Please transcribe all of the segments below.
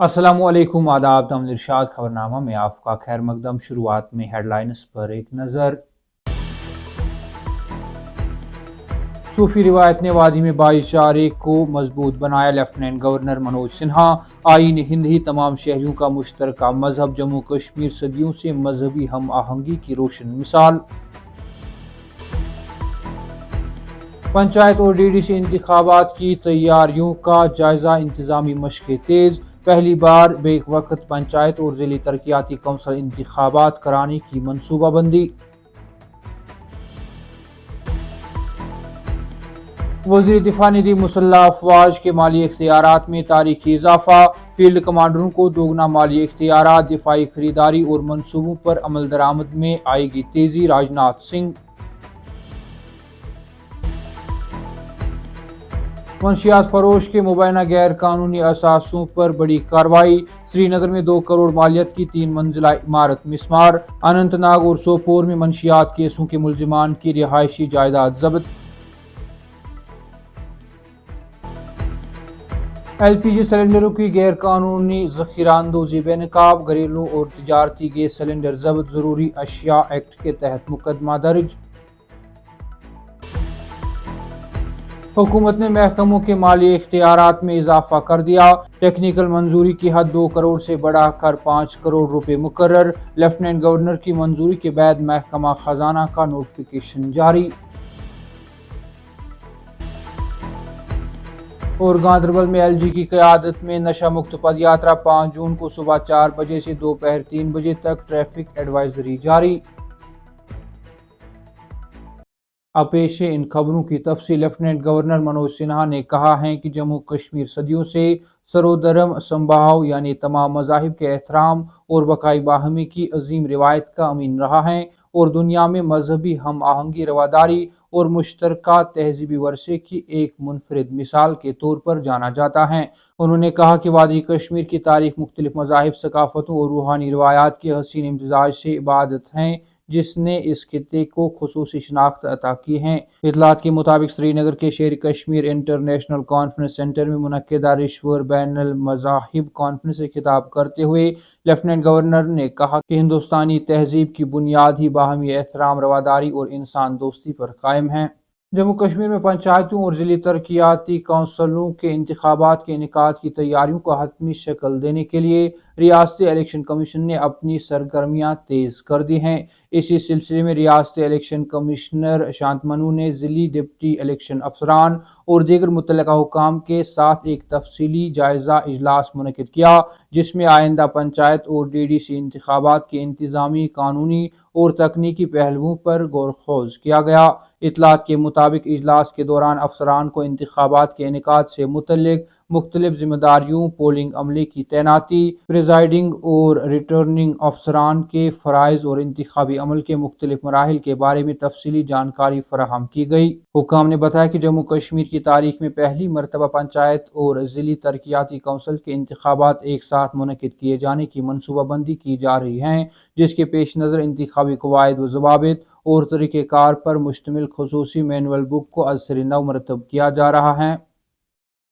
अस्सलामु अलैकुम आदाब तमल इरशाद खबरनामा में आपका खैर मकदम। शुरुआत में हेडलाइंस पर एक नज़र। सूफी रिवायत ने वादी में भाईचारे को मजबूत बनाया। Lieutenant governor Manoj Sinha. आईन हिंद ही तमाम शहरियों का मुश्तरका मजहब। जम्मू कश्मीर सदियों से मजहबी हम आहंगी की रोशन मिसाल। पंचायत और डीडीसी इंतखाबात की तैयारियों का जायजा। इंतजामी मशक़ें तेज। पहली बार बेक वक्त पंचायत और ज़िली तरक्याती कौंसिल इंतखाबात कराने की मनसूबाबंदी। वज़ीर दिफा ने दी मुसल्लह अफवाज के माली इख्तियारात में तारीखी इजाफा। फील्ड कमांडरों को दोगुना माली इख्तियारात। दिफाई खरीदारी और मनसूबों पर अमल दरामद में आएगी तेजी। राजनाथ सिंह। मंशियात फरोश के मुबैना गैर कानूनी असासों पर बड़ी कार्रवाई। श्रीनगर में 2 करोड़ मालियत की 3 मंजिला इमारत मिस्मार। अनंतनाग और सोपोर में मंशियात केसों के मुल्जिमान की रिहायशी जायदाद जब्त। एलपीजी सिलेंडरों की गैर कानूनी ज़ख़ीराअंदोज़ी बेनकाब। घरेलू और तिजारती गैस सिलेंडर जब्त। ज़रूरी अशिया एक्ट के तहत मुकदमा दर्ज। हुकूमत ने महकमों के माली इख्तियारात में इजाफा कर दिया। टेक्निकल मंजूरी की हद 2 करोड़ से बढ़ाकर 5 करोड़ रुपए मुकर्रर। लेफ्टिनेंट गवर्नर की मंजूरी के बाद महकमा खजाना का नोटिफिकेशन जारी। और गांधरबल में एलजी की क़यादत में नशा मुक्त पद यात्रा। 5 जून को सुबह 4 बजे से दोपहर 3 बजे तक ट्रैफिक एडवाइजरी जारी। अब पेश है इन खबरों की तफसील। लेफ्टिनेंट गवर्नर मनोज सिन्हा ने कहा है कि जम्मू कश्मीर सदियों से सरोदरम संभाव यानी तमाम मज़ाहिब के एहतराम और बकाई बाहमी की अजीम रिवायत का अमीन रहा है और दुनिया में मजहबी हम आहंगी रवादारी और मुश्तरका तहजीबी वर्षे की एक मुनफरिद मिसाल के तौर पर जाना जाता है। उन्होंने कहा कि वादी कश्मीर की तारीख मुख्तलिफ मज़ाहिब, सकाफतों और रूहानी रिवायात के हसीन इम्तिजाज से इबादत हैं जिसने इस खित्ते को खुसूसी शनाख्त अता की है। इतलात के मुताबिक श्रीनगर के शेर कश्मीर इंटरनेशनल कॉन्फ्रेंस सेंटर में मुनक्किदा रिश्वर बैनुल मज़ाहिब कॉन्फ्रेंस से खिताब करते हुए लेफ्टिनेंट गवर्नर ने कहा कि हिंदुस्तानी तहजीब की बुनियाद ही बाहमी एहतराम, रवादारी और इंसान दोस्ती पर कायम है। जम्मू कश्मीर में पंचायतों और ज़िली तरक्याती कौंसलों के इंतखाबात के इनेकाद की तैयारियों को हतमी शक्ल देने के लिए रियासती इलेक्शन कमीशन ने अपनी सरगर्मियां तेज कर दी हैं। इसी सिलसिले में रियासती इलेक्शन कमिश्नर शांतमनु ने ज़िली डिप्टी इलेक्शन अफसरान और दीगर मुतल्लिका हुकाम के साथ एक तफसीली जायजा इजलास मुनक्किद किया, जिसमें आइंदा पंचायत और डीडीसी इंतखाबात के इंतजामी, कानूनी और तकनीकी पहलुओं पर गौर खोज किया गया। इतलात के मुताबिक इजलास के दौरान अफसरान को इंतखाबात के इनेकाद से मुतल्लिक मुख्तलिफ जिम्मेदारियों, पोलिंग अमले की तैनाती, प्रिजाइडिंग और रिटर्निंग अफसरान के फ़राइज़ और इंतखाबी अमल के मुख्तलिफ मराहिल के बारे में तफसीली जानकारी फराहम की गई। हुकाम ने बताया कि जम्मू कश्मीर की तारीख में पहली मरतबा पंचायत और ज़िली तरक्याती कौंसिल के इंतखाबात एक साथ मुनक्किद किए जाने की मनसूबाबंदी की जा रही है, जिसके पेश नज़र इंतखाबी कवायद व ज़वाबित और तरीक़ेकार पर मुश्तमिल खुसूसी मैनुअल बुक को अज़-सर नौ मरतब किया जा रहा है।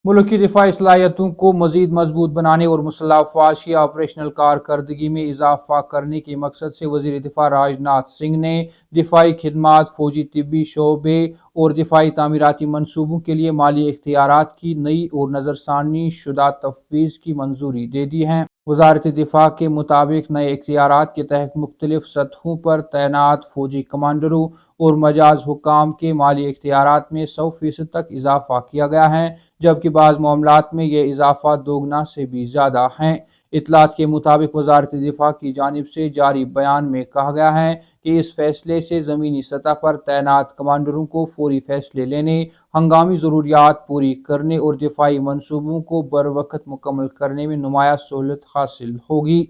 मुल्क की दिफाई सलाहियतों को मज़ीद मजबूत बनाने और मुसल्लह अफ़वाज की ऑपरेशनल कारकर्दगी में इजाफा करने के मकसद से वज़ीर दिफा राजनाथ सिंह ने दिफाई खिदमात, फौजी तिब्बी शोबे और दिफाई तामीराती मनसूबों के लिए माली इख्तियारात की नई और नज़रसानी शुदा तफवीज़ की मंजूरी दे दी है। वज़ारत दिफा के मुताबिक नए इख्तियारात के तहत मुख्तलिफ सतहों पर तैनात फौजी कमांडरों और मजाज हुकाम के माली इख्तियारात में 100% तक इजाफा किया गया है, जबकि बाज़ मामलात में यह इजाफा दोगुना से भी ज़्यादा है। इतलात के मुताबिक वज़ारत दिफा की जानिब से जारी बयान में कहा गया है कि इस फैसले से ज़मीनी सतह पर तैनात कमांडरों को फौरी फैसले लेने, हंगामी ज़रूरियात पूरी करने और दिफाई मनसूबों को बरवक़्त मुकम्मल करने में नुमाया सहूलत हासिल होगी।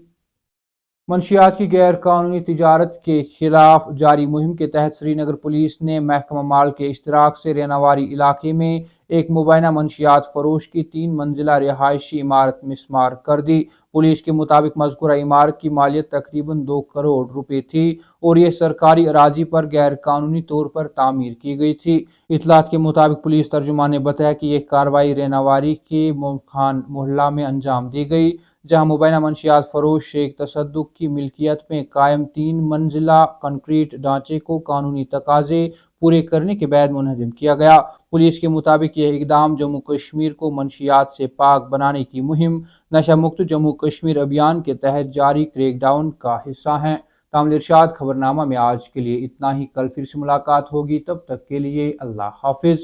मंशियात की गैर कानूनी तिजारत के खिलाफ जारी मुहिम के तहत श्रीनगर पुलिस ने महकमा माल के इश्तराक से रेनावारी इलाके में एक मुबैना मंशियात फरोश की 3 मंजिला रिहायशी इमारत मिस्मार कर दी। पुलिस के मुताबिक मज़कूरा इमारत की मालियत तकरीबन 2 करोड़ रुपए थी और यह सरकारी अराजी पर गैर कानूनी तौर पर तामीर की गई थी। इतलात के मुताबिक पुलिस तर्जुमान ने बताया कि यह कार्रवाई रेनावारी के मोम खान मोहल्ला में अंजाम दी गई, جہاں مبینہ منشیات فروش شیخ تصدق کی ملکیت میں قائم 3 منزلہ کنکریٹ ڈھانچے کو قانونی تقاضے پورے کرنے کے بعد منہدم کیا گیا۔ پولیس کے مطابق یہ اقدام جموں کشمیر کو منشیات سے پاک بنانے کی مہم نشہ مکت جموں کشمیر ابھیان کے تحت جاری کریک ڈاؤن کا حصہ ہیں۔ تامل ارشاد خبرنامہ میں آج کے لیے اتنا ہی، کل پھر سے ملاقات ہوگی، تب تک کے لیے اللہ حافظ۔